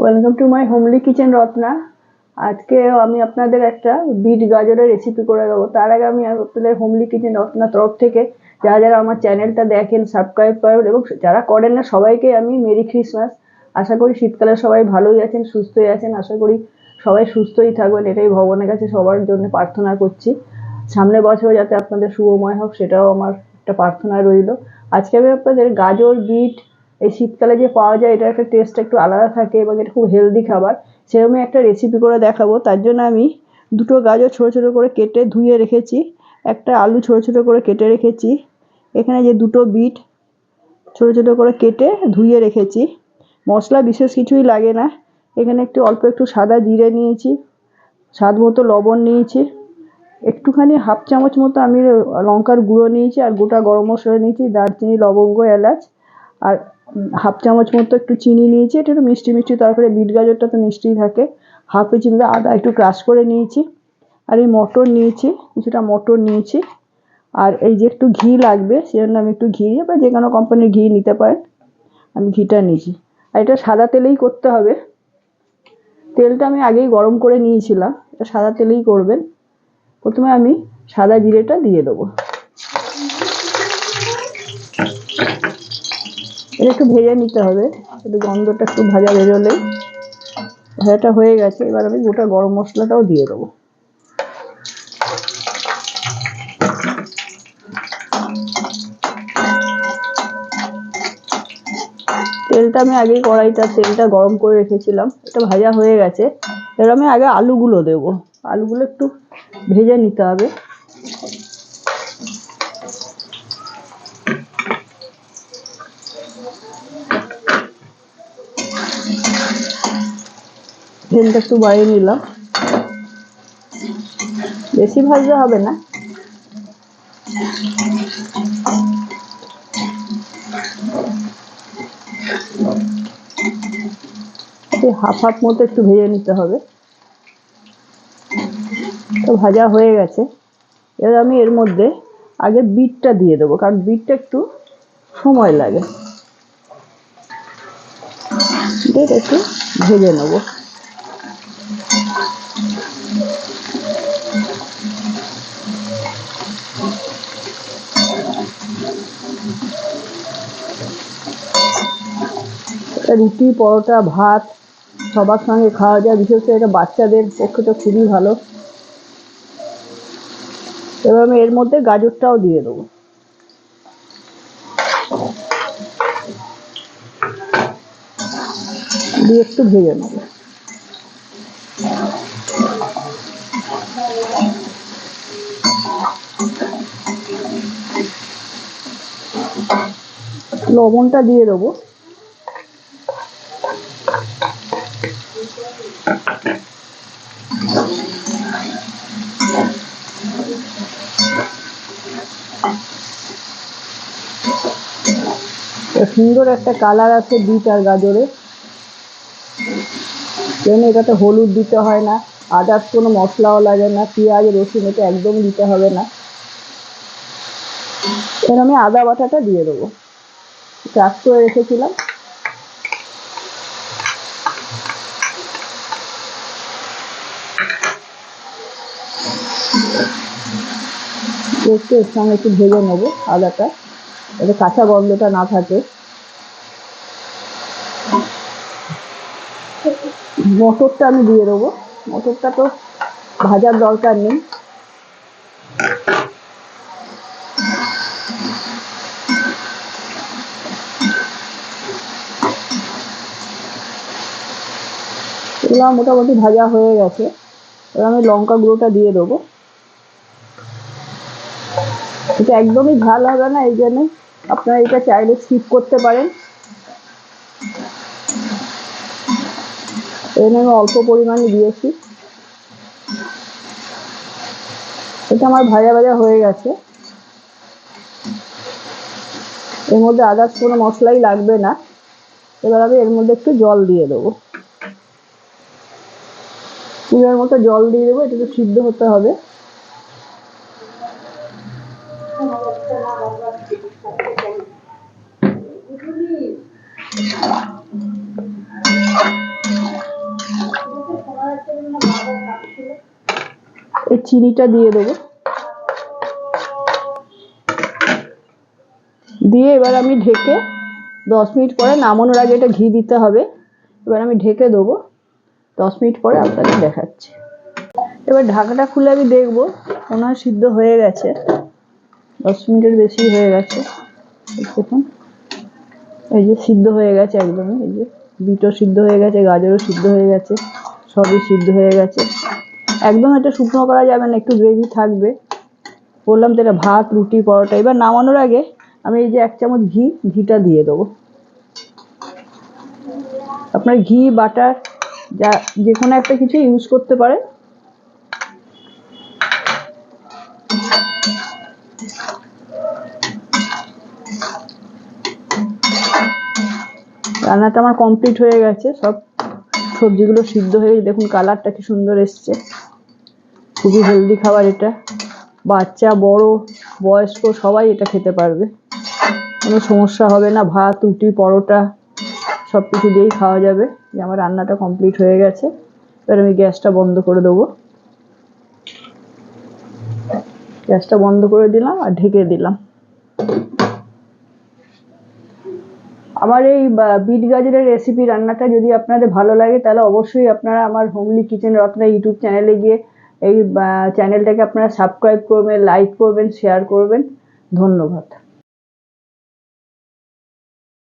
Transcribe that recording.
Welcome to my homely kitchen Ratna. আজকে আমি আপনাদের একটা বিট গাজরের রেসিপি করে দেবো। তার আগে আমি আপনাদের হোমলি কিচেন রত্না তরফ থেকে যারা যারা আমার চ্যানেলটা দেখেন, সাবস্ক্রাইব করেন এবং যারা করেন না সবাইকে আমি মেরি ক্রিসমাস। আশা করি শীতকালে সবাই ভালোই আছেন, সুস্থই আছেন। আশা করি সবাই সুস্থই থাকবেন, এটাই ভগবানের কাছে সবার জন্য প্রার্থনা করছি। সামনের বছর যাতে আপনাদের শুভময় হোক সেটাও আমার একটা প্রার্থনা রইল। আজকে আমি আপনাদের গাজর, বিট এই শীতকালে যে পাওয়া যায় এটার একটা টেস্ট একটু আলাদা থাকে এবং এটা খুব হেলদি খাবার, সেরকমই একটা রেসিপি করে দেখাবো। তার জন্য আমি দুটো গাজর ছোটো ছোটো করে কেটে ধুয়ে রেখেছি, একটা আলু ছোটো ছোটো করে কেটে রেখেছি, এখানে যে দুটো বিট ছোটো ছোটো করে কেটে ধুয়ে রেখেছি। মশলা বিশেষ কিছুই লাগে না, এখানে অল্প একটু সাদা জিরে নিয়েছি, স্বাদ মতো লবণ নিয়েছি, একটুখানি হাফ চামচ মতো আমি লঙ্কার গুঁড়ো নিয়েছি, আর গোটা গরম মশলা নিয়েছি, দারচিনি, লবঙ্গ, এলাচ, আর হাফ চামচ মতো একটু চিনি নিয়েছি। এটা একটু মিষ্টি মিষ্টি তরকারি, বিট গাজরটা তো মিষ্টিই থাকে। হাফ ইঞ্চি মতো আদা একটু ক্রাশ করে নিয়েছি, আর এই মটর নিয়েছি, কিছুটা মটর নিয়েছি। আর এই যে একটু ঘি লাগবে, সেজন্য আমি একটু ঘি বা যে কোনো কোম্পানির ঘি নিতে পারেন, আমি ঘিটা নিয়েছি। আর এটা সাদা তেলেই করতে হবে, তেলটা আমি আগেই গরম করে নিয়েছিলাম, এটা সাদা তেলেই করবেন। প্রথমে আমি সাদা জিরেটা দিয়ে দেবো, এটা একটু ভেজে নিতে হবে, একটু গন্ধটা একটু ভাজা বেরোলেই ভাজাটা হয়ে গেছে। এবার আমি গোটা গরম মশলাটাও দিয়ে দেবো। তেলটা আমি আগেই তেলটা গরম করে রেখেছিলাম, এটা ভাজা হয়ে গেছে। এবার আমি আগে আলুগুলো দেবো, আলুগুলো একটু ভেজে নিতে হবে। তেলটা একটু বাড়িয়ে নিলাম, বেশি ভাজতে হবে না। হাফ হাফ মতো একটু ভেজে নিতে হবে। তো ভাজা হয়ে গেছে, এবার আমি এর মধ্যে আগে বিটটা দিয়ে দেবো, কারণ বিটটা একটু সময় লাগে। এটা একটু ভেজে নেবো। রুটি, পরোটা, ভাত সবার সঙ্গে খাওয়া যায়, বিশেষ করে এটা বাচ্চাদের পক্ষে তো খুবই ভালো। এবার আমি এর মধ্যে গাজরটাও দিয়ে দেবো, দিয়ে একটু ভেজে নেবো। লবণটা দিয়ে দেবো, সুন্দর একটা কালার আছে বিট আর গাজরে। যেন এটাতে হলুদ দিতে হয় না, আদার্স কোনো মশলাও লাগে না, পেঁয়াজ, রসুন এটা একদম দিতে হবে না। এবার আমি আদা বাটাটা দিয়ে দেবো, চাষ করে রেখেছিলাম। একটু এর সঙ্গে একটু ভেজে নেবো আদাটা, যাতে কাঁচা গন্ধটা না থাকে। মটরটা আমি দিয়ে দেবো, মটরটা তো ভাজার দরকার নেই। এগুলো মোটামুটি ভাজা হয়ে গেছে, এবার আমি লঙ্কা গুঁড়োটা দিয়ে দেবো। এটা একদমই ঝাল হবে না, এই জন্য আপনারা এটা চাইলে স্কিপ করতে পারেন। এখানে আমি অল্প পরিমাণে দিয়েছি। এটা আমার ভাজা ভাজা হয়ে গেছে, এর মধ্যে আদার্স কোনো মশলাই লাগবে না। এবার আমি এর মধ্যে একটু জল দিয়ে দেবো, পুরের মতো জল দিয়ে দেবো, এটা একটু সিদ্ধ হতে হবে। এই চিনিটা দিয়ে দেবো, দিয়ে এবার আমি ঢেকে 10 মিনিট পরে, নামানোর আগে এটা ঘি দিতে হবে। এবার আমি ঢেকে দেবো, 10 মিনিট পরে আপনাদের দেখাচ্ছি। এবার ঢাকাটা খুলে আমি দেখবো, মনে হয় সিদ্ধ হয়ে গেছে, 10 মিনিটের বেশি হয়ে গেছে। দেখুন এই যে সিদ্ধ হয়ে গেছে একদমই, এই যে বিটও সিদ্ধ হয়ে গেছে, গাজরও সিদ্ধ হয়ে গেছে, সবই সিদ্ধ হয়ে গেছে। একদম এটা শুকনো করা যাবে না, একটু গ্রেভি থাকবে। বললাম তো এটা ভাত, রুটি, পরোটা। এবার নামানোর আগে আমি এই যে 1 চামচ ঘিটা দিয়ে দেবো। আপনার ঘি, বাটার, যা যে কোনো একটা কিছু ইউজ করতে পারে। রান্নাটা আমার কমপ্লিট হয়ে গেছে, সব সবজিগুলো সিদ্ধ হয়ে গেছে। দেখুন কালারটা কি সুন্দর এসছে। খুবই হেলদি খাবার এটা, বাচ্চা বড় বয়স্ক সবাই এটা খেতে পারবে, কোনো সমস্যা হবে না। ভাত, রুটি, পরোটা সব কিছু দিয়েই খাওয়া যাবে। যে আমার রান্নাটা কমপ্লিট হয়ে গেছে, এবার আমি গ্যাসটা বন্ধ করে দেবো। গ্যাসটা বন্ধ করে দিলাম আর ঢেকে দিলাম। আমার এই বিট গাজরের রেসিপি রান্নাটা যদি আপনাদের ভালো লাগে, তাহলে অবশ্যই আপনারা আমার হোমলি কিচেন রত্না ইউটিউব চ্যানেলে গিয়ে এই চ্যানেলটাকে আপনারা সাবস্ক্রাইব করবেন, লাইক করবেন, শেয়ার করবেন। ধন্যবাদ।